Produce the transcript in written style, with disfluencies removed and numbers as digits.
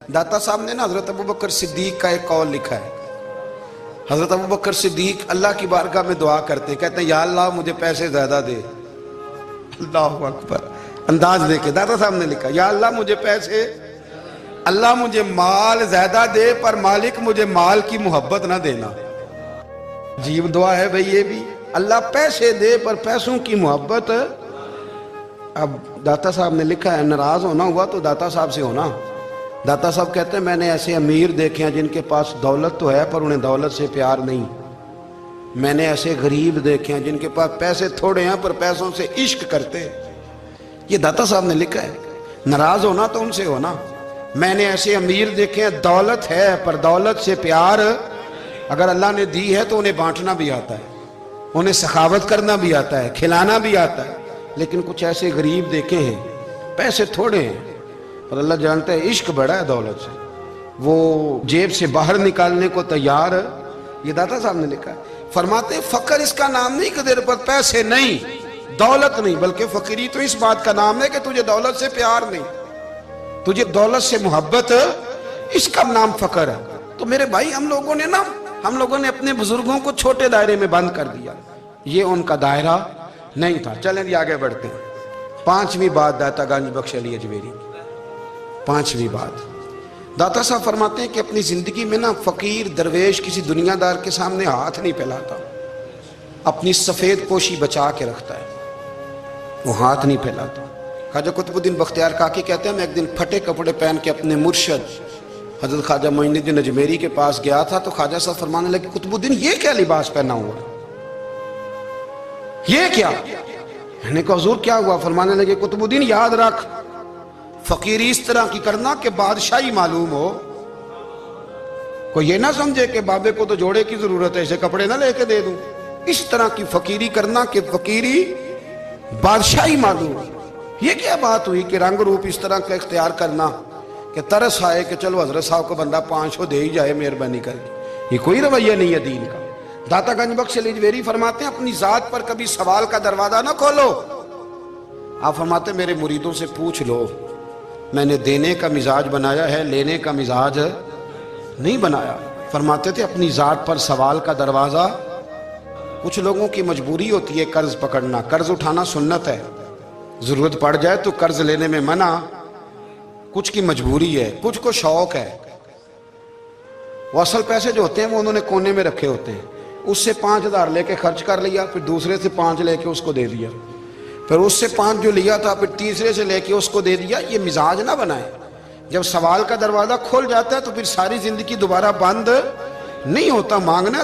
داتا صاحب نے نا حضرت ابوبکر صدیق کا ایک قول لکھا ہے. حضرت ابوبکر صدیق اللہ کی بارگاہ میں دعا کرتے ہیں، کہتے ہیں یا اللہ مجھے پیسے زیادہ دے. اللہ اکبر، انداز دیکھیں، داتا صاحب نے لکھا یا اللہ مجھے پیسے، اللہ مجھے مال زیادہ دے پر مالک مجھے مال کی محبت نہ دینا. عجیب دعا ہے بھئی یہ بھی، اللہ پیسے دے پر پیسوں کی محبت. اب داتا صاحب نے لکھا ہے ناراض ہونا ہوا تو داتا صاحب سے ہونا. داتا صاحب کہتے ہیں میں نے ایسے امیر دیکھے ہیں جن کے پاس دولت تو ہے پر انہیں دولت سے پیار نہیں. میں نے ایسے غریب دیکھے ہیں جن کے پاس پیسے تھوڑے ہیں پر پیسوں سے عشق کرتے ہیں. یہ داتا صاحب نے لکھا ہے. ناراض ہونا تو ان سے ہونا. میں نے ایسے امیر دیکھے ہیں دولت ہے پر دولت سے پیار، اگر اللہ نے دی ہے تو انہیں بانٹنا بھی آتا ہے، انہیں سخاوت کرنا بھی آتا ہے، کھلانا بھی آتا ہے. لیکن کچھ ایسے غریب دیکھے ہیں پیسے تھوڑے ہیں اور اللہ جانتا ہے عشق بڑا ہے دولت سے، وہ جیب سے باہر نکالنے کو تیار ہے. یہ داتا صاحب نے لکھا ہے. فرماتے ہیں فقر اس کا نام نہیں کہ تیرے پر پیسے نہیں، دولت نہیں، بلکہ فقیری تو اس بات کا نام ہے کہ تجھے دولت سے پیار نہیں، تجھے دولت سے محبت، اس کا نام فقر ہے. تو میرے بھائی ہم لوگوں نے اپنے بزرگوں کو چھوٹے دائرے میں بند کر دیا، یہ ان کا دائرہ نہیں تھا. چلیں جی آگے بڑھتے ہیں. پانچویں بات داتا گنج بخش علی اجمیری. پانچویں بات داتا صاحب فرماتے ہیں کہ اپنی زندگی میں نا فقیر درویش کسی دنیا دار کے سامنے ہاتھ نہیں پھیلاتا، اپنی سفید پوشی بچا کے رکھتا ہے، وہ ہاتھ نہیں پھیلاتا. خواجہ قطب الدین بختیار کاکی کہتے ہیں میں ایک دن پھٹے کپڑے پہن کے اپنے مرشد حضرت خواجہ معین الدین اجمیری کے پاس گیا تھا تو خواجہ صاحب فرمانے لگے قطب الدین یہ کیا لباس پہنا ہوا ہے، یہ کیا؟ میں نے کہا حضور کیا ہوا؟ فرمانے لگے قطب الدین یاد رکھ فقیری اس طرح کی کرنا کہ بادشاہی معلوم ہو. کوئی یہ نہ سمجھے کہ بابے کو تو جوڑے کی ضرورت ہے اسے کپڑے نہ لے کے دے دوں. اس طرح کی فقیری کرنا کہ فقیری بادشاہی معلوم ہو. یہ کیا بات ہوئی کہ رنگ روپ اس طرح کا اختیار کرنا کہ ترس آئے کہ چلو حضرت صاحب کو بندہ 500 دے ہی جائے مہربانی کر کے. یہ کوئی رویہ نہیں ہے دین کا. داتا گنج بخش علی اجمیری فرماتے ہیں اپنی ذات پر کبھی سوال کا دروازہ نہ کھولو. آپ فرماتے ہیں میرے مریدوں سے پوچھ لو، میں نے دینے کا مزاج بنایا ہے، لینے کا مزاج نہیں بنایا. فرماتے تھے اپنی ذات پر سوال کا دروازہ. کچھ لوگوں کی مجبوری ہوتی ہے قرض پکڑنا، قرض اٹھانا سنت ہے، ضرورت پڑ جائے تو قرض لینے میں منع. کچھ کی مجبوری ہے، کچھ کو شوق ہے. وہ اصل پیسے جو ہوتے ہیں وہ انہوں نے کونے میں رکھے ہوتے ہیں، اس سے 5,000 لے کے خرچ کر لیا، پھر دوسرے سے 5 لے کے اس کو دے دیا، پھر اس سے 5 جو لیا تھا پھر تیسرے سے لے کے اس کو دے دیا. یہ مزاج نہ بنائے. جب سوال کا دروازہ کھول جاتا ہے تو پھر ساری زندگی دوبارہ بند نہیں ہوتا. مانگنا